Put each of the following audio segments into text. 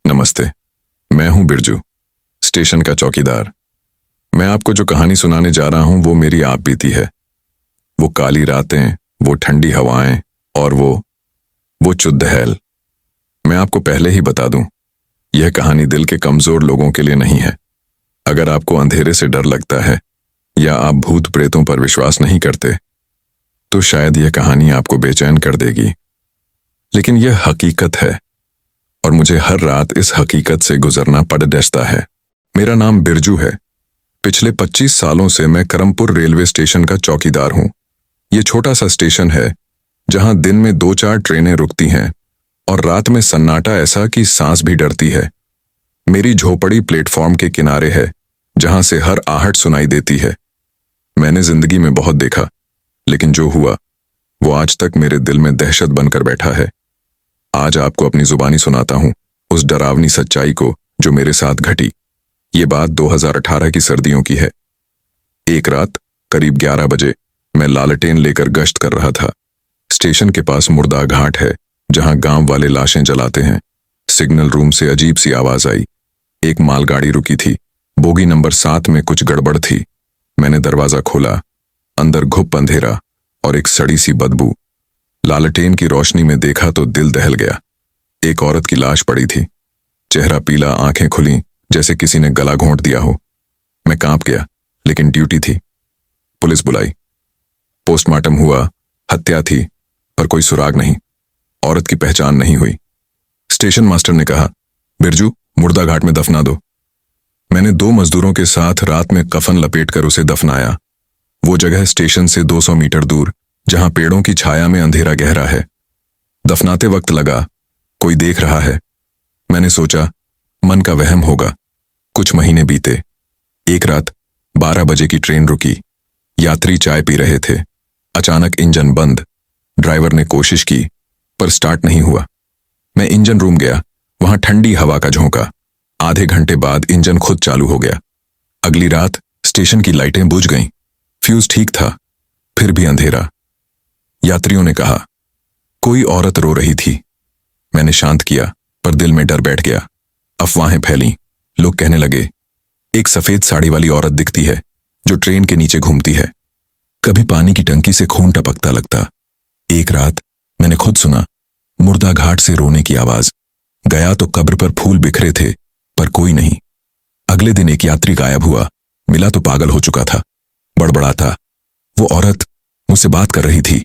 नमस्ते। मैं हूं बिरजू, स्टेशन का चौकीदार। मैं आपको जो कहानी सुनाने जा रहा हूं वो मेरी आप बीती है। वो काली रातें, वो ठंडी हवाएं और वो चुद्दहैल। मैं आपको पहले ही बता दूं, यह कहानी दिल के कमजोर लोगों के लिए नहीं है। अगर आपको अंधेरे से डर लगता है या आप भूत प्रेतों पर विश्वास नहीं करते तो शायद यह कहानी आपको बेचैन कर देगी। लेकिन यह हकीकत है और मुझे हर रात इस हकीकत से गुजरना पड़ डसता है। मेरा नाम बिरजू है। पिछले 25 सालों से मैं करमपुर रेलवे स्टेशन का चौकीदार हूं। ये छोटा सा स्टेशन है जहां दिन में 2-4 ट्रेनें रुकती हैं और रात में सन्नाटा ऐसा कि सांस भी डरती है। मेरी झोपड़ी प्लेटफॉर्म के किनारे है जहां से हर आहट सुनाई देती है। मैंने जिंदगी में बहुत देखा, लेकिन जो हुआ वो आज तक मेरे दिल में दहशत बनकर बैठा है। आज आपको अपनी जुबानी सुनाता हूं उस डरावनी सच्चाई को जो मेरे साथ घटी। ये बात 2018 की सर्दियों की है। एक रात करीब 11 बजे मैं लालटेन लेकर गश्त कर रहा था। स्टेशन के पास मुर्दा घाट है जहां गांव वाले लाशें जलाते हैं। सिग्नल रूम से अजीब सी आवाज आई। एक मालगाड़ी रुकी थी। बोगी नंबर 7 में कुछ गड़बड़ थी। मैंने दरवाजा खोला। अंदर घुप अंधेरा और एक सड़ी सी बदबू। लालटेन की रोशनी में देखा तो दिल दहल गया। एक औरत की लाश पड़ी थी। चेहरा पीला, आंखें खुली जैसे किसी ने गला घोंट दिया हो। मैं कांप गया, लेकिन ड्यूटी थी। पुलिस बुलाई। पोस्टमार्टम हुआ। हत्या थी, पर कोई सुराग नहीं। औरत की पहचान नहीं हुई। स्टेशन मास्टर ने कहा, बिरजू, मुर्दा घाट में दफना दो। मैंने 2 मजदूरों के साथ रात में कफन लपेटकर उसे दफनाया। वो जगह स्टेशन से 200 मीटर दूर, जहां पेड़ों की छाया में अंधेरा गहरा है। दफनाते वक्त लगा कोई देख रहा है। मैंने सोचा मन का वहम होगा। कुछ महीने बीते। एक रात 12 बजे की ट्रेन रुकी। यात्री चाय पी रहे थे। अचानक इंजन बंद। ड्राइवर ने कोशिश की पर स्टार्ट नहीं हुआ। मैं इंजन रूम गया। वहां ठंडी हवा का झोंका। आधे घंटे बाद इंजन खुद चालू हो गया। अगली रात स्टेशन की लाइटें बुझ गईं। फ्यूज ठीक था, फिर भी अंधेरा। यात्रियों ने कहा कोई औरत रो रही थी। मैंने शांत किया, पर दिल में डर बैठ गया। अफवाहें फैलीं। लोग कहने लगे एक सफेद साड़ी वाली औरत दिखती है जो ट्रेन के नीचे घूमती है। कभी पानी की टंकी से खून टपकता लगता। एक रात मैंने खुद सुना मुर्दा घाट से रोने की आवाज। गया तो कब्र पर फूल बिखरे थे, पर कोई नहीं। अगले दिन एक यात्री गायब हुआ। मिला तो पागल हो चुका था। बड़बड़ाता। वो औरत मुझसे बात कर रही थी।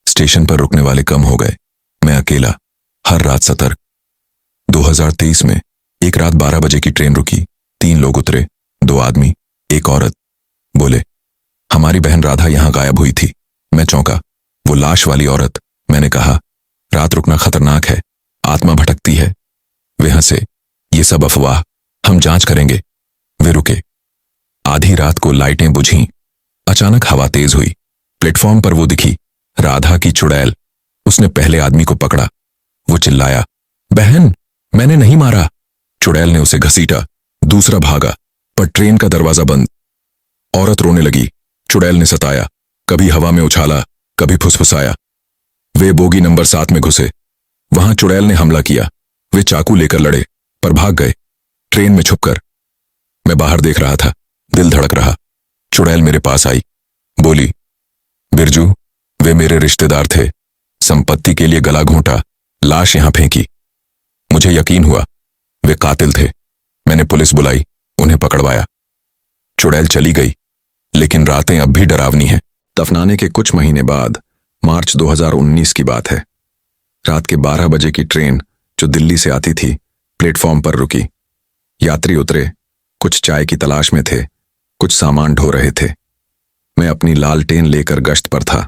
स्टेशन पर रुकने वाले कम हो गए। मैं अकेला, हर रात सतर्क। 2023 में एक रात 12 बजे की ट्रेन रुकी। 3 लोग उतरे, 2 आदमी, एक औरत। बोले हमारी बहन राधा यहां गायब हुई थी। मैं चौंका। वो लाश वाली औरत। मैंने कहा रात रुकना खतरनाक है, आत्मा भटकती है। वे हंसे, ये सब अफवाह, हम जांच करेंगे। वे रुके। आधी रात को लाइटें बुझीं। अचानक हवा तेज हुई। प्लेटफॉर्म पर वो दिखी, राधा की चुड़ैल। उसने पहले आदमी को पकड़ा। वो चिल्लाया, बहन, मैंने नहीं मारा। चुड़ैल ने उसे घसीटा। दूसरा भागा, पर ट्रेन का दरवाजा बंद। औरत रोने लगी। चुड़ैल ने सताया, कभी हवा में उछाला, कभी फुसफुसाया। वे बोगी नंबर 7 में घुसे। वहां चुड़ैल ने हमला किया। वे चाकू लेकर लड़े, पर भाग गए, ट्रेन में छुपकर। मैं बाहर देख रहा था, दिल धड़क रहा। चुड़ैल मेरे पास आई, बोली, बिरजू, वे मेरे रिश्तेदार थे। संपत्ति के लिए गला घोंटा, लाश यहां फेंकी। मुझे यकीन हुआ वे कातिल थे। मैंने पुलिस बुलाई, उन्हें पकड़वाया। चुड़ैल चली गई, लेकिन रातें अब भी डरावनी हैं। दफनाने के कुछ महीने बाद मार्च 2019 की बात है। रात के 12 बजे की ट्रेन जो दिल्ली से आती थी प्लेटफॉर्म पर रुकी। यात्री उतरे। कुछ चाय की तलाश में थे, कुछ सामान ढो रहे थे। मैं अपनी लालटेन लेकर गश्त पर था।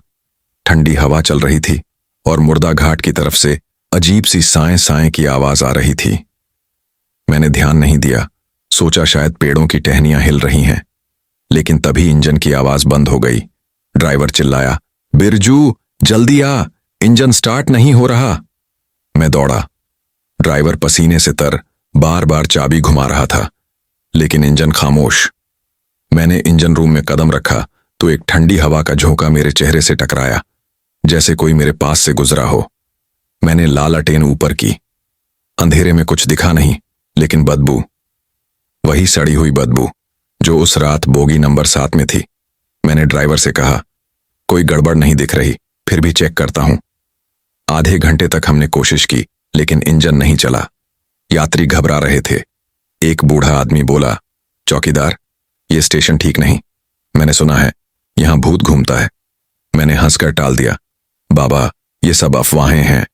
ठंडी हवा चल रही थी और मुर्दा घाट की तरफ से अजीब सी साएं साएं की आवाज आ रही थी। मैंने ध्यान नहीं दिया, सोचा शायद पेड़ों की टहनियां हिल रही हैं। लेकिन तभी इंजन की आवाज बंद हो गई। ड्राइवर चिल्लाया, बिरजू, जल्दी आ, इंजन स्टार्ट नहीं हो रहा। मैं दौड़ा। ड्राइवर पसीने से तर बार बार चाबी घुमा रहा था, लेकिन इंजन खामोश। मैंने इंजन रूम में कदम रखा तो एक ठंडी हवा का झोंका मेरे चेहरे से टकराया, जैसे कोई मेरे पास से गुजरा हो। मैंने लालटेन ऊपर की। अंधेरे में कुछ दिखा नहीं, लेकिन बदबू, वही सड़ी हुई बदबू जो उस रात बोगी नंबर 7 में थी। मैंने ड्राइवर से कहा, कोई गड़बड़ नहीं दिख रही, फिर भी चेक करता हूं। आधे घंटे तक हमने कोशिश की, लेकिन इंजन नहीं चला। यात्री घबरा रहे थे। एक बूढ़ा आदमी बोला, चौकीदार, ये स्टेशन ठीक नहीं। मैंने सुना है यहां भूत घूमता है। मैंने हंसकर टाल दिया, बाबा, ये सब अफवाहें हैं।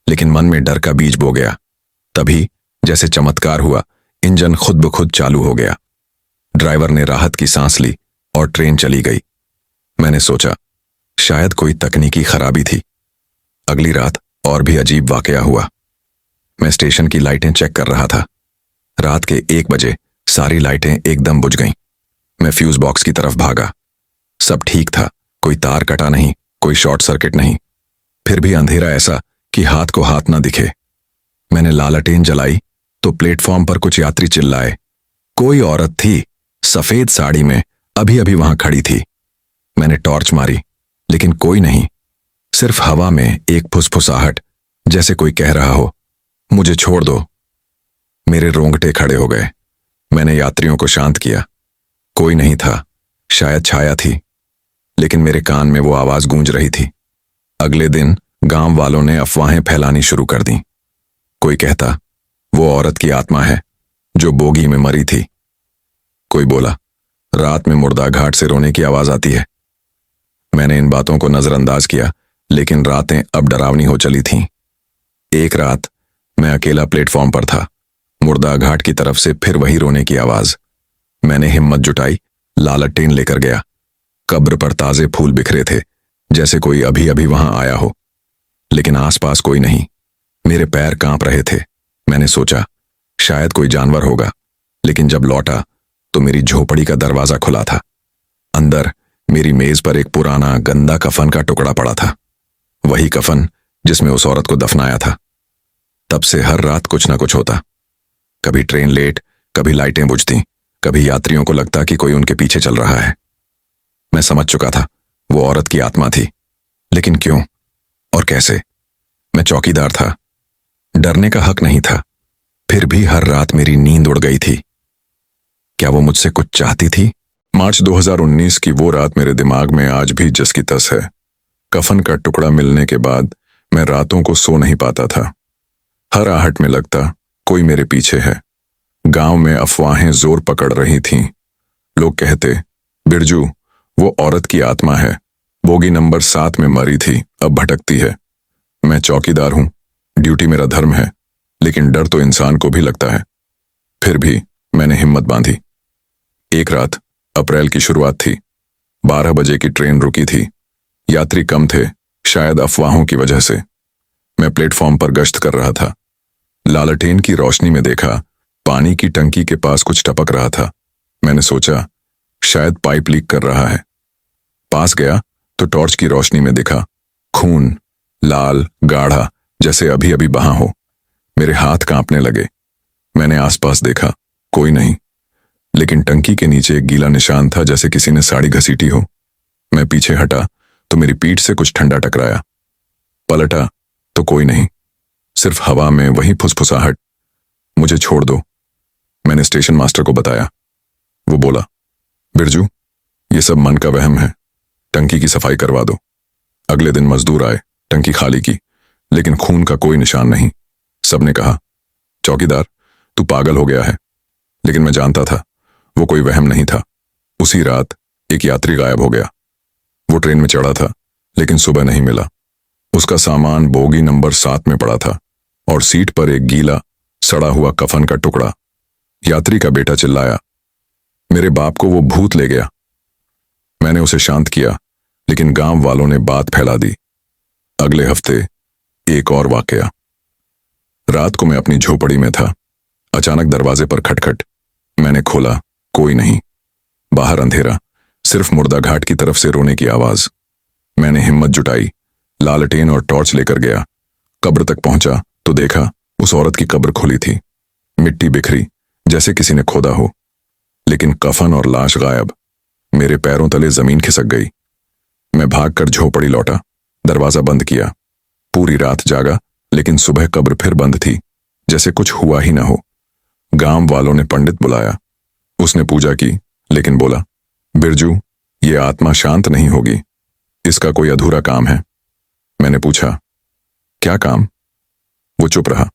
लेकिन मन में डर का बीज बो गया। तभी जैसे चमत्कार हुआ, इंजन खुद ब खुद चालू हो गया। ड्राइवर ने राहत की सांस ली और ट्रेन चली गई। मैंने सोचा शायद कोई तकनीकी खराबी थी। अगली रात और भी अजीब वाकया हुआ। मैं स्टेशन की लाइटें चेक कर रहा था। रात के 1 बजे सारी लाइटें एकदम बुझ गईं। मैं फ्यूज बॉक्स की तरफ भागा। सब ठीक था, कोई तार कटा नहीं, कोई शॉर्ट सर्किट नहीं। फिर भी अंधेरा ऐसा कि हाथ को हाथ ना दिखे। मैंने लालटेन जलाई तो प्लेटफॉर्म पर कुछ यात्री चिल्लाए। कोई औरत थी, सफेद साड़ी में, अभी अभी वहां खड़ी थी। मैंने टॉर्च मारी, लेकिन कोई नहीं। सिर्फ हवा में एक फुसफुसाहट, जैसे कोई कह रहा हो, मुझे छोड़ दो। मेरे रोंगटे खड़े हो गए। मैंने यात्रियों को शांत किया। कोई नहीं था, शायद छाया थी, लेकिन मेरे कान में वो आवाज गूंज रही थी। अगले दिन गांव वालों ने अफवाहें फैलानी शुरू कर दी। कोई कहता वो औरत की आत्मा है जो बोगी में मरी थी। कोई बोला रात में मुर्दा घाट से रोने की आवाज आती है। मैंने इन बातों को नजरअंदाज किया, लेकिन रातें अब डरावनी हो चली थीं। एक रात मैं अकेला प्लेटफॉर्म पर था। मुर्दा घाट की तरफ से फिर वही रोने की आवाज। मैंने हिम्मत जुटाई, लालटेन लेकर गया। कब्र पर ताजे फूल बिखरे थे, जैसे कोई अभी अभी वहां आया हो। लेकिन आसपास कोई नहीं। मेरे पैर कांप रहे थे। मैंने सोचा शायद कोई जानवर होगा, लेकिन जब लौटा तो मेरी झोपड़ी का दरवाजा खुला था। अंदर मेरी मेज पर एक पुराना गंदा कफन का टुकड़ा पड़ा था, वही कफन जिसमें उस औरत को दफनाया था। तब से हर रात कुछ ना कुछ होता। कभी ट्रेन लेट, कभी लाइटें बुझती, कभी यात्रियों को लगता कि कोई उनके पीछे चल रहा है। मैं समझ चुका था वो औरत की आत्मा थी, लेकिन क्यों और कैसे? मैं चौकीदार था, डरने का हक नहीं था। फिर भी हर रात मेरी नींद उड़ गई थी। क्या वो मुझसे कुछ चाहती थी? मार्च 2019 की वो रात मेरे दिमाग में आज भी जस की तस है। कफन का टुकड़ा मिलने के बाद मैं रातों को सो नहीं पाता था। हर आहट में लगता कोई मेरे पीछे है। गांव में अफवाहें जोर पकड़ रही थीं। लोग कहते, बिरजू, वो औरत की आत्मा है, बोगी नंबर 7 में मरी थी, अब भटकती है। मैं चौकीदार हूं, ड्यूटी मेरा धर्म है, लेकिन डर तो इंसान को भी लगता है। फिर भी मैंने हिम्मत बांधी। एक रात, अप्रैल की शुरुआत थी। 12 बजे की ट्रेन रुकी थी। यात्री कम थे, शायद अफवाहों की वजह से। मैं प्लेटफॉर्म पर गश्त कर रहा था। लालटेन की रोशनी में देखा पानी की टंकी के पास कुछ टपक रहा था। मैंने सोचा शायद पाइप लीक कर रहा है। पास गया तो टॉर्च की रोशनी में दिखा खून, लाल, गाढ़ा, जैसे अभी अभी बहा हो। मेरे हाथ कांपने लगे। मैंने आसपास देखा, कोई नहीं, लेकिन टंकी के नीचे एक गीला निशान था, जैसे किसी ने साड़ी घसीटी हो। मैं पीछे हटा तो मेरी पीठ से कुछ ठंडा टकराया। पलटा तो कोई नहीं, सिर्फ हवा में वही फुसफुसाहट, मुझे छोड़ दो। मैंने स्टेशन मास्टर को बताया। वो बोला, बिरजू, ये सब मन का वहम है, टंकी की सफाई करवा दो। अगले दिन मजदूर आए, टंकी खाली की, लेकिन खून का कोई निशान नहीं। सबने कहा, चौकीदार, तू पागल हो गया है। लेकिन मैं जानता था वो कोई वहम नहीं था। उसी रात एक यात्री गायब हो गया। वो ट्रेन में चढ़ा था, लेकिन सुबह नहीं मिला। उसका सामान बोगी नंबर 7 में पड़ा था और सीट पर एक गीला, सड़ा हुआ कफन का टुकड़ा। यात्री का बेटा चिल्लाया, मेरे बाप को वो भूत ले गया। मैंने उसे शांत किया, लेकिन गांव वालों ने बात फैला दी। अगले हफ्ते एक और वाकया। रात को मैं अपनी झोपड़ी में था। अचानक दरवाजे पर खटखट। मैंने खोला, कोई नहीं। बाहर अंधेरा, सिर्फ मुर्दा घाट की तरफ से रोने की आवाज। मैंने हिम्मत जुटाई, लालटेन और टॉर्च लेकर गया। कब्र तक पहुंचा तो देखा उस औरत की कब्र खुली थी। मिट्टी बिखरी, जैसे किसी ने खोदा हो, लेकिन कफन और लाश गायब। मेरे पैरों तले जमीन खिसक गई। मैं भागकर झोपड़ी लौटा, दरवाजा बंद किया। पूरी रात जागा, लेकिन सुबह कब्र फिर बंद थी, जैसे कुछ हुआ ही ना हो। गांव वालों ने पंडित बुलाया। उसने पूजा की, लेकिन बोला, बिरजू, ये आत्मा शांत नहीं होगी, इसका कोई अधूरा काम है। मैंने पूछा, क्या काम? वो चुप रहा।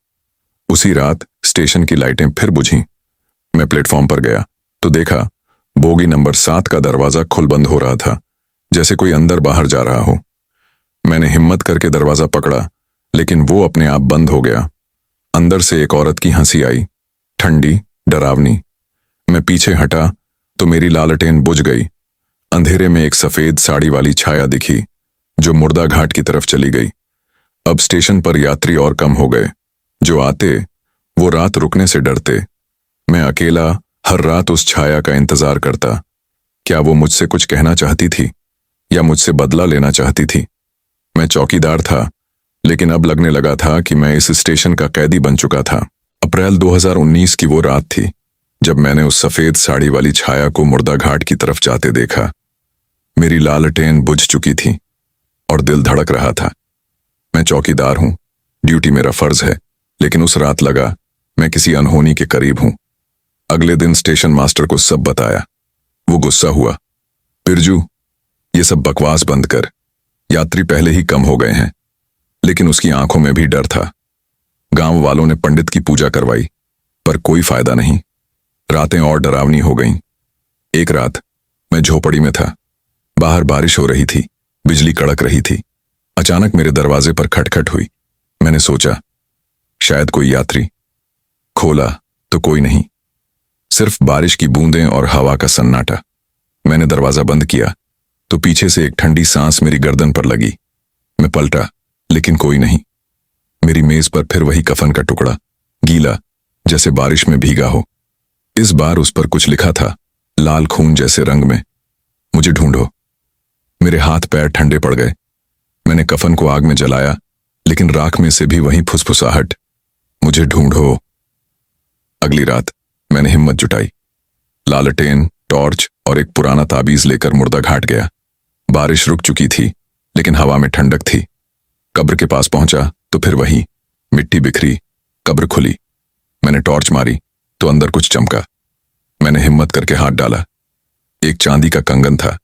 उसी रात स्टेशन की लाइटें फिर बुझीं। मैं प्लेटफॉर्म पर गया तो देखा बोगी नंबर 7 का दरवाजा खुल बंद हो रहा था, जैसे कोई अंदर बाहर जा रहा हो। मैंने हिम्मत करके दरवाजा पकड़ा, लेकिन वो अपने आप बंद हो गया। अंदर से एक औरत की हंसी आई, ठंडी, डरावनी। मैं पीछे हटा तो मेरी लालटेन बुझ गई। अंधेरे में एक सफेद साड़ी वाली छाया दिखी, जो मुर्दा घाट की तरफ चली गई। अब स्टेशन पर यात्री और कम हो गए। जो आते वो रात रुकने से डरते। मैं अकेला हर रात उस छाया का इंतजार करता। क्या वो मुझसे कुछ कहना चाहती थी या मुझसे बदला लेना चाहती थी? मैं चौकीदार था, लेकिन अब लगने लगा था कि मैं इस स्टेशन का कैदी बन चुका था। अप्रैल 2019 की वो रात थी जब मैंने उस सफेद साड़ी वाली छाया को मुर्दा घाट की तरफ जाते देखा। मेरी लालटेन बुझ चुकी थी और दिल धड़क रहा था। मैं चौकीदार हूं, ड्यूटी मेरा फर्ज है, लेकिन उस रात लगा मैं किसी अनहोनी के करीब हूं। अगले दिन स्टेशन मास्टर को सब बताया। वो गुस्सा हुआ, बिरजू, ये सब बकवास बंद कर, यात्री पहले ही कम हो गए हैं। लेकिन उसकी आंखों में भी डर था। गांव वालों ने पंडित की पूजा करवाई, पर कोई फायदा नहीं। रातें और डरावनी हो गईं। एक रात मैं झोपड़ी में था। बाहर बारिश हो रही थी, बिजली कड़क रही थी। अचानक मेरे दरवाजे पर खटखट हुई। मैंने सोचा, शायद कोई यात्री। खोला तो कोई नहीं, सिर्फ बारिश की बूंदें और हवा का सन्नाटा। मैंने दरवाजा बंद किया तो पीछे से एक ठंडी सांस मेरी गर्दन पर लगी। मैं पलटा, लेकिन कोई नहीं। मेरी मेज पर फिर वही कफन का टुकड़ा, गीला, जैसे बारिश में भीगा हो। इस बार उस पर कुछ लिखा था, लाल खून जैसे रंग में, मुझे ढूंढो। मेरे हाथ पैर ठंडे पड़ गए। मैंने कफन को आग में जलाया, लेकिन राख में से भी वही फुसफुसाहट, मुझे ढूंढो। अगली रात मैंने हिम्मत जुटाई। लालटेन, टॉर्च और एक पुराना ताबीज लेकर मुर्दा घाट गया। बारिश रुक चुकी थी, लेकिन हवा में ठंडक थी। कब्र के पास पहुंचा तो फिर वही मिट्टी बिखरी, कब्र खुली। मैंने टॉर्च मारी तो अंदर कुछ चमका। मैंने हिम्मत करके हाथ डाला। एक चांदी का कंगन था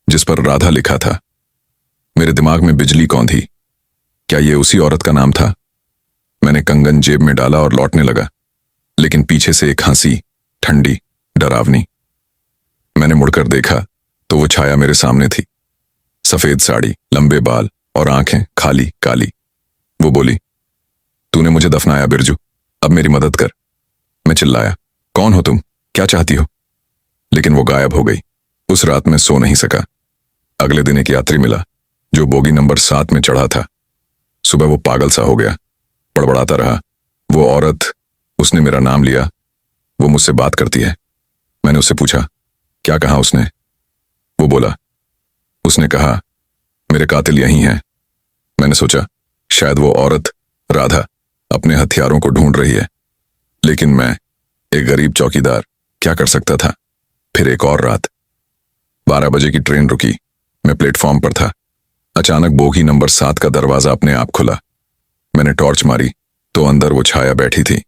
जिस पर राधा लिखा था। मेरे दिमाग में बिजली कौंधी। क्या ये उसी औरत का नाम था? मैंने कंगन जेब में डाला और लौटने लगा, लेकिन पीछे से एक हंसी, ठंडी, डरावनी। मैंने मुड़कर देखा तो वो छाया मेरे सामने थी। सफेद साड़ी, लंबे बाल और आंखें खाली काली। वो बोली, तूने मुझे दफनाया बिरजू, अब मेरी मदद कर। मैं चिल्लाया, कौन हो तुम, क्या चाहती हो? लेकिन वो गायब हो गई। उस रात मैं सो नहीं सका। अगले दिन एक यात्री मिला जो बोगी नंबर 7 में चढ़ा था। सुबह वो पागल सा हो गया, बड़बड़ाता रहा। वो औरत, उसने मेरा नाम लिया। वो मुझसे बात करती है। मैंने उससे पूछा, क्या कहा उसने? वो बोला, उसने कहा, मेरे कातिल यहीं हैं। मैंने सोचा, शायद वो औरत, राधा, अपने हथियारों को ढूंढ रही है। लेकिन मैं, एक गरीब चौकीदार, क्या कर सकता था? फिर एक और रात। 12 बजे की ट्रेन रुकी। मैं प्लेटफॉर्म पर था। अचानक बोगी नंबर 7 का दरवाजा अपने आप खुला। मैंने टॉर्च मारी तो अंदर वो छाया बैठी थी।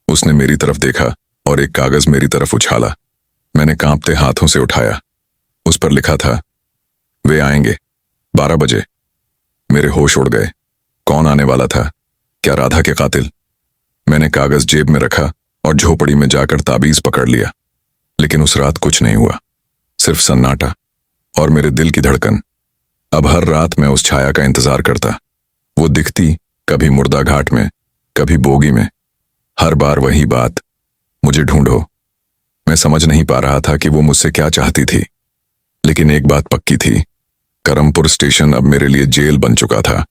उसने मेरी तरफ देखा और एक कागज मेरी तरफ उछाला। मैंने कांपते हाथों से उठाया। उस पर लिखा था, वे आएंगे 12 बजे। मेरे होश उड़ गए। कौन आने वाला था? क्या राधा के कातिल? मैंने कागज जेब में रखा और झोपड़ी में जाकर ताबीज पकड़ लिया। लेकिन उस रात कुछ नहीं हुआ, सिर्फ सन्नाटा और मेरे दिल की धड़कन। अब हर रात मैं उस छाया का इंतजार करता। वो दिखती कभी मुर्दा घाट में, कभी बोगी में। हर बार वही बात, मुझे ढूंढो। मैं समझ नहीं पा रहा था कि वो मुझसे क्या चाहती थी, लेकिन एक बात पक्की थी, करमपुर स्टेशन अब मेरे लिए जेल बन चुका था।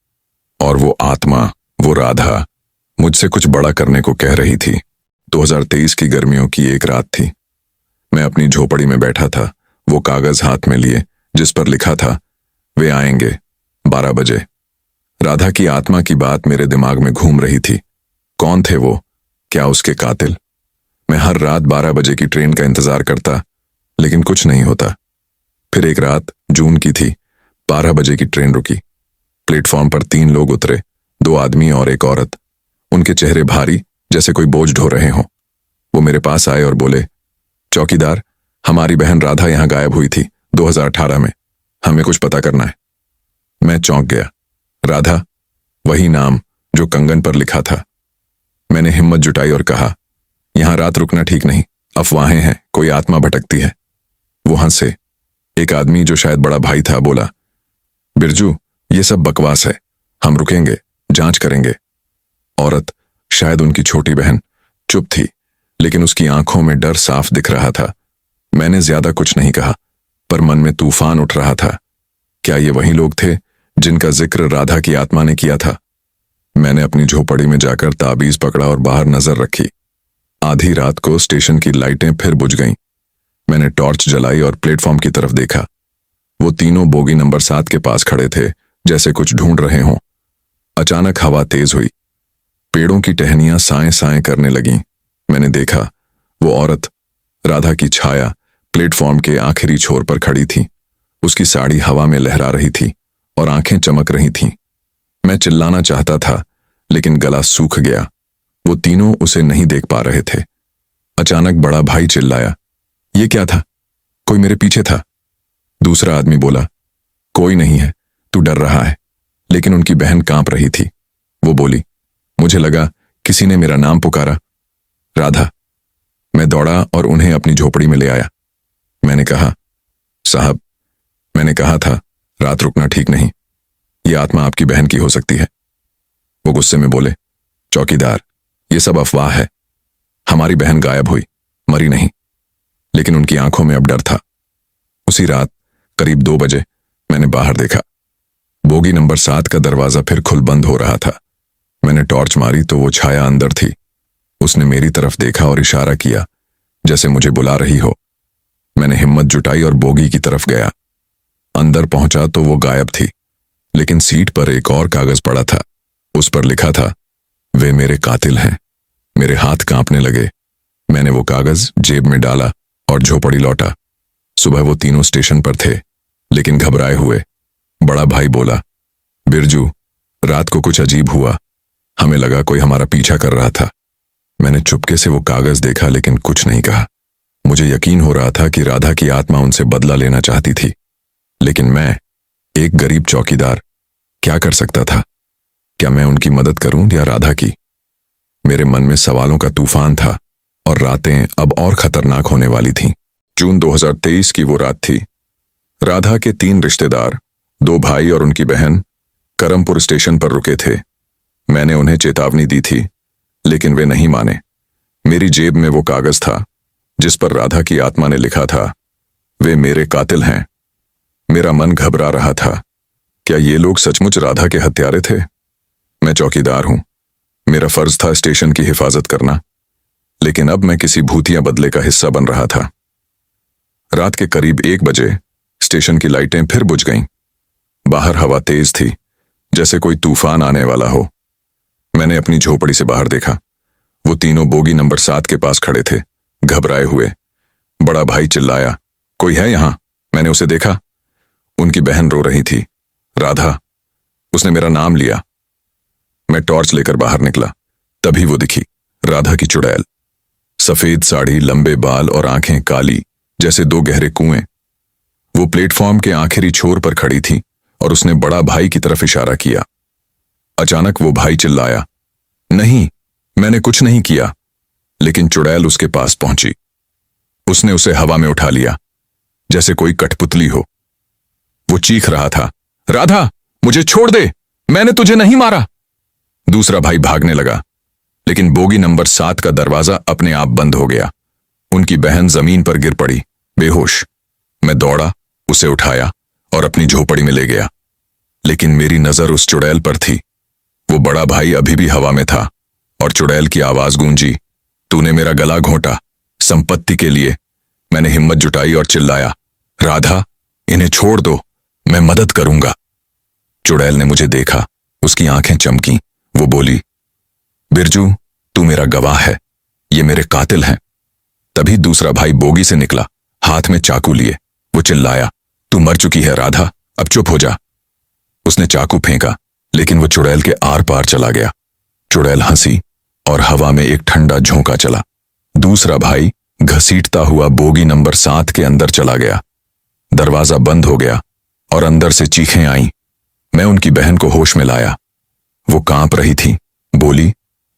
और वो आत्मा, वो राधा, मुझसे कुछ बड़ा करने को कह रही थी। 2023 की गर्मियों की एक रात थी। मैं अपनी झोपड़ी में बैठा था, वो कागज हाथ में लिए जिस पर लिखा था, वे आएंगे 12 बजे। राधा की आत्मा की बात मेरे दिमाग में घूम रही थी। कौन थे वो? क्या उसके कातिल? मैं हर रात 12 बजे की ट्रेन का इंतजार करता, लेकिन कुछ नहीं होता। फिर एक रात, जून की थी, 12 बजे की ट्रेन रुकी। प्लेटफॉर्म पर 3 लोग उतरे, 2 आदमी और एक औरत। उनके चेहरे भारी, जैसे कोई बोझ ढो रहे हों। वो मेरे पास आए और बोले, चौकीदार, हमारी बहन राधा यहां गायब हुई थी 2018 में। हमें कुछ पता करना है। मैं चौंक गया। राधा, वही नाम जो कंगन पर लिखा था। मैंने हिम्मत जुटाई और कहा, यहां रात रुकना ठीक नहीं, अफवाहें हैं, कोई आत्मा भटकती है। वो हंसे। एक आदमी जो शायद बड़ा भाई था बोला, बिरजू, ये सब बकवास है, हम रुकेंगे, जांच करेंगे। औरत, शायद उनकी छोटी बहन, चुप थी, लेकिन उसकी आंखों में डर साफ दिख रहा था। मैंने ज्यादा कुछ नहीं कहा, पर मन में तूफान उठ रहा था। क्या ये वही लोग थे जिनका जिक्र राधा की आत्मा ने किया था? मैंने अपनी झोपड़ी में जाकर ताबीज पकड़ा और बाहर नजर रखी। आधी रात को स्टेशन की लाइटें फिर बुझ गईं। मैंने टॉर्च जलाई और प्लेटफॉर्म की तरफ देखा। वो तीनों बोगी नंबर 7 के पास खड़े थे, जैसे कुछ ढूंढ रहे हों। अचानक हवा तेज हुई। पेड़ों की टहनियां साएं साएं करने लगीं। मैंने देखा, वो औरत, राधा की छाया, प्लेटफॉर्म के आखिरी छोर पर खड़ी थी। उसकी साड़ी हवा में लहरा रही थी और आंखें चमक रही थीं। मैं चिल्लाना चाहता था, लेकिन गला सूख गया। वो तीनों उसे नहीं देख पा रहे थे। अचानक बड़ा भाई चिल्लाया, ये क्या था? कोई मेरे पीछे था। दूसरा आदमी बोला, कोई नहीं है, तू डर रहा है। लेकिन उनकी बहन कांप रही थी। वो बोली, मुझे लगा किसी ने मेरा नाम पुकारा। राधा। मैं दौड़ा और उन्हें अपनी झोपड़ी में ले आया। मैंने कहा, साहब, मैंने कहा था रात रुकना ठीक नहीं, ये आत्मा आपकी बहन की हो सकती है। वो गुस्से में बोले, चौकीदार, ये सब अफवाह है। हमारी बहन गायब हुई, मरी नहीं। लेकिन उनकी आंखों में अब डर था। उसी रात करीब 2 बजे मैंने बाहर देखा। बोगी नंबर 7 का दरवाजा फिर खुल बंद हो रहा था। मैंने टॉर्च मारी तो वो छाया अंदर थी। उसने मेरी तरफ देखा और इशारा किया, जैसे मुझे बुला रही हो। मैंने हिम्मत जुटाई और बोगी की तरफ गया। अंदर पहुंचा तो वो गायब थी, लेकिन सीट पर एक और कागज पड़ा था। उस पर लिखा था, वे मेरे कातिल हैं। मेरे हाथ कांपने लगे। मैंने वो कागज जेब में डाला और झोपड़ी लौटा। सुबह वो तीनों स्टेशन पर थे, लेकिन घबराए हुए। बड़ा भाई बोला, बिरजू, रात को कुछ अजीब हुआ। हमें लगा कोई हमारा पीछा कर रहा था। मैंने चुपके से वो कागज देखा, लेकिन कुछ नहीं कहा। मुझे यकीन हो रहा था कि राधा की आत्मा उनसे बदला लेना चाहती थी, लेकिन मैं, एक गरीब चौकीदार, क्या कर सकता था? क्या मैं उनकी मदद करूं या राधा की? मेरे मन में सवालों का तूफान था और रातें अब और खतरनाक होने वाली थीं। जून 2023 की वो रात थी। राधा के 3 रिश्तेदार, 2 भाई और उनकी बहन करमपुर स्टेशन पर रुके थे। मैंने उन्हें चेतावनी दी थी, लेकिन वे नहीं माने। मेरी जेब में वो कागज था जिस पर राधा की आत्मा ने लिखा था, वे मेरे कातिल हैं। मेरा मन घबरा रहा था। क्या ये लोग सचमुच राधा के हत्यारे थे? मैं चौकीदार हूं, मेरा फर्ज था स्टेशन की हिफाजत करना, लेकिन अब मैं किसी भूतिया बदले का हिस्सा बन रहा था। रात के करीब 1 बजे स्टेशन की लाइटें फिर बुझ गईं। बाहर हवा तेज थी, जैसे कोई तूफान आने वाला हो। मैंने अपनी झोपड़ी से बाहर देखा। वो तीनों बोगी नंबर 7 के पास खड़े थे, घबराए हुए। बड़ा भाई चिल्लाया, कोई है यहां? मैंने उसे देखा। उनकी बहन रो रही थी, राधा। उसने मेरा नाम लिया। मैं टॉर्च लेकर बाहर निकला। तभी वो दिखी, राधा की चुड़ैल। सफेद साड़ी, लंबे बाल और आंखें काली जैसे 2 गहरे कुएं। वो प्लेटफॉर्म के आखिरी छोर पर खड़ी थी और उसने बड़ा भाई की तरफ इशारा किया। अचानक वो भाई चिल्लाया, नहीं, मैंने कुछ नहीं किया। लेकिन चुड़ैल उसके पास पहुंची। उसने उसे हवा में उठा लिया, जैसे कोई कठपुतली हो। वो चीख रहा था, राधा, मुझे छोड़ दे, मैंने तुझे नहीं मारा। दूसरा भाई भागने लगा, लेकिन बोगी नंबर 7 का दरवाजा अपने आप बंद हो गया। उनकी बहन जमीन पर गिर पड़ी, बेहोश। मैं दौड़ा, उसे उठाया और अपनी झोपड़ी में ले गया। लेकिन मेरी नजर उस चुड़ैल पर थी। वो बड़ा भाई अभी भी हवा में था और चुड़ैल की आवाज गूंजी, तूने मेरा गला घोंटा, संपत्ति के लिए। मैंने हिम्मत जुटाई और चिल्लाया, राधा, इन्हें छोड़ दो, मैं मदद करूंगा। चुड़ैल ने मुझे देखा, उसकी आंखें चमकी। वो बोली, बिरजू, तू मेरा गवाह है, ये मेरे कातिल हैं। तभी दूसरा भाई बोगी से निकला, हाथ में चाकू लिए। वो चिल्लाया, तू मर चुकी है राधा, अब चुप हो जा। उसने चाकू फेंका, लेकिन वो चुड़ैल के आर पार चला गया। चुड़ैल हंसी और हवा में एक ठंडा झोंका चला। दूसरा भाई घसीटता हुआ बोगी नंबर 7 के अंदर चला गया। दरवाजा बंद हो गया और अंदर से चीखें आईं। मैं उनकी बहन को होश में लाया। वो कांप रही थी। बोली,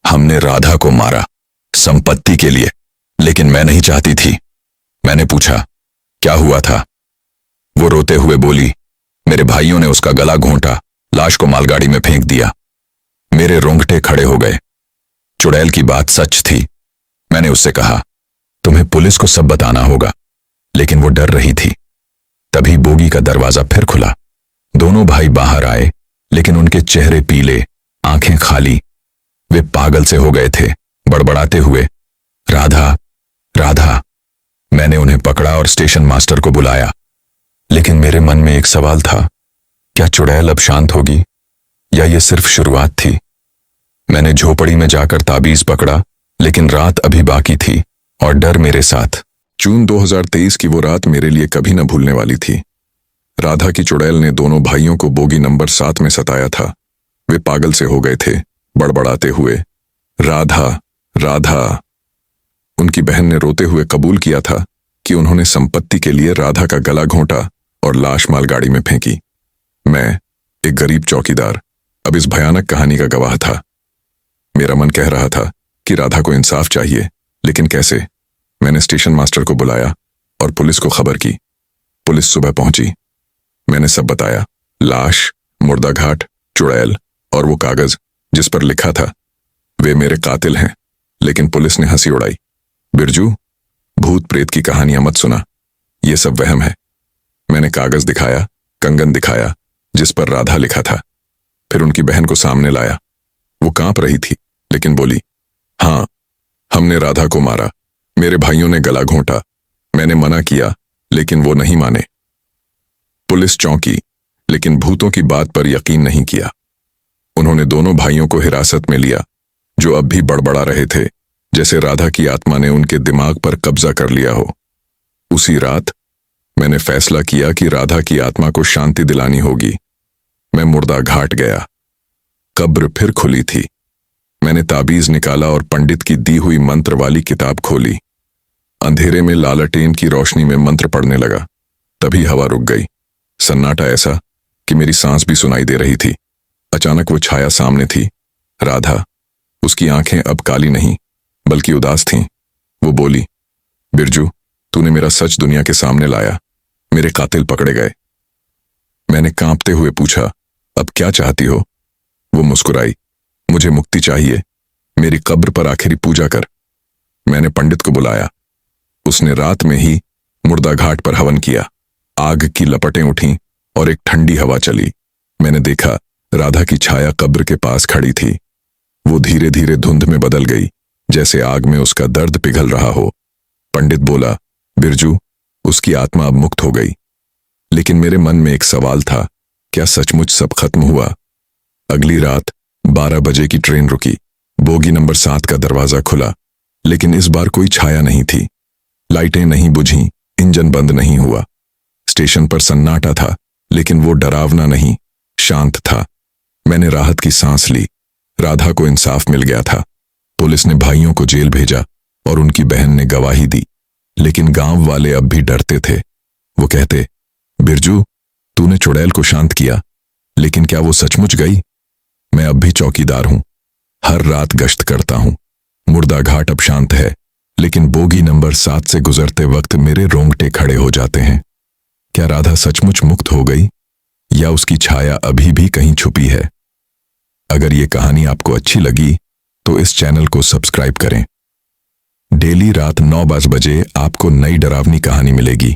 हमने राधा को मारा संपत्ति के लिए, लेकिन मैं नहीं चाहती थी। मैंने पूछा, क्या हुआ था? वो रोते हुए बोली, मेरे भाइयों ने उसका गला घोंटा, लाश को मालगाड़ी में फेंक दिया। मेरे रोंगटे खड़े हो गए। चुड़ैल की बात सच थी। मैंने उससे कहा, तुम्हें पुलिस को सब बताना होगा, लेकिन वो डर रही थी। तभी बोगी का दरवाजा फिर खुला। दोनों भाई बाहर आए, लेकिन उनके चेहरे पीले, आंखें खाली। वे पागल से हो गए थे, बड़बड़ाते हुए, राधा राधा। मैंने उन्हें पकड़ा और स्टेशन मास्टर को बुलाया। लेकिन मेरे मन में एक सवाल था, क्या चुड़ैल अब शांत होगी या ये सिर्फ शुरुआत थी? मैंने झोपड़ी में जाकर ताबीज पकड़ा, लेकिन रात अभी बाकी थी और डर मेरे साथ। जून 2023 की वो रात मेरे लिए कभी न भूलने वाली थी। राधा की चुड़ैल ने दोनों भाइयों को बोगी नंबर 7 में सताया था। वे पागल से हो गए थे, बड़बड़ाते हुए, राधा राधा। उनकी बहन ने रोते हुए कबूल किया था कि उन्होंने संपत्ति के लिए राधा का गला घोंटा और लाश मालगाड़ी में फेंकी। मैं, एक गरीब चौकीदार, अब इस भयानक कहानी का गवाह था। मेरा मन कह रहा था कि राधा को इंसाफ चाहिए, लेकिन कैसे? मैंने स्टेशन मास्टर को बुलाया और पुलिस को खबर की। पुलिस सुबह पहुंची। मैंने सब बताया, लाश, मुर्दा घाट, चुड़ैल और वो कागज जिस पर लिखा था वे मेरे कातिल हैं। लेकिन पुलिस ने हंसी उड़ाई। बिरजू, भूत प्रेत की कहानियां मत सुना, ये सब वहम है। मैंने कागज दिखाया, कंगन दिखाया जिस पर राधा लिखा था। फिर उनकी बहन को सामने लाया। वो कांप रही थी, लेकिन बोली, हाँ, हमने राधा को मारा। मेरे भाइयों ने गला घोंटा। मैंने मना किया, लेकिन वो नहीं माने। पुलिस चौंकी, लेकिन भूतों की बात पर यकीन नहीं किया। उन्होंने दोनों भाइयों को हिरासत में लिया, जो अब भी बड़बड़ा रहे थे, जैसे राधा की आत्मा ने उनके दिमाग पर कब्जा कर लिया हो। उसी रात मैंने फैसला किया कि राधा की आत्मा को शांति दिलानी होगी। मैं मुर्दा घाट गया। कब्र फिर खुली थी। मैंने ताबीज निकाला और पंडित की दी हुई मंत्र वाली किताब खोली। अंधेरे में लालटेन की रोशनी में मंत्र पढ़ने लगा। तभी हवा रुक गई। सन्नाटा ऐसा कि मेरी सांस भी सुनाई दे रही थी। अचानक वो छाया सामने थी, राधा। उसकी आंखें अब काली नहीं, बल्कि उदास थीं। वो बोली, बिरजू, तूने मेरा सच दुनिया के सामने लाया। मेरे कातिल पकड़े गए। मैंने कांपते हुए पूछा, अब क्या चाहती हो? वो मुस्कुराई, मुझे मुक्ति चाहिए। मेरी कब्र पर आखिरी पूजा कर। मैंने पंडित को बुलाया। उसने रात में ही मुर्दा घाट पर हवन किया। आग की लपटें उठीं और एक ठंडी हवा चली। मैंने देखा, राधा की छाया कब्र के पास खड़ी थी। वो धीरे धीरे धुंध में बदल गई, जैसे आग में उसका दर्द पिघल रहा हो। पंडित बोला, बिरजू, उसकी आत्मा अब मुक्त हो गई। लेकिन मेरे मन में एक सवाल था, क्या सचमुच सब खत्म हुआ? अगली रात 12 बजे की ट्रेन रुकी। बोगी नंबर 7 का दरवाजा खुला, लेकिन इस बार कोई छाया नहीं थी। लाइटें नहीं बुझीं, इंजन बंद नहीं हुआ। स्टेशन पर सन्नाटा था, लेकिन वो डरावना नहीं, शांत था। मैंने राहत की सांस ली। राधा को इंसाफ मिल गया था। पुलिस ने भाइयों को जेल भेजा और उनकी बहन ने गवाही दी। लेकिन गांव वाले अब भी डरते थे। वो कहते, बिरजू, तूने चुड़ैल को शांत किया, लेकिन क्या वो सचमुच गई? मैं अब भी चौकीदार हूं, हर रात गश्त करता हूं। मुर्दा घाट अब शांत है, लेकिन बोगी नंबर 7 से गुजरते वक्त मेरे रोंगटे खड़े हो जाते हैं। क्या राधा सचमुच मुक्त हो गई या उसकी छाया अभी भी कहीं छुपी है? अगर ये कहानी आपको अच्छी लगी तो इस चैनल को सब्सक्राइब करें। डेली रात 9 बजे आपको नई डरावनी कहानी मिलेगी।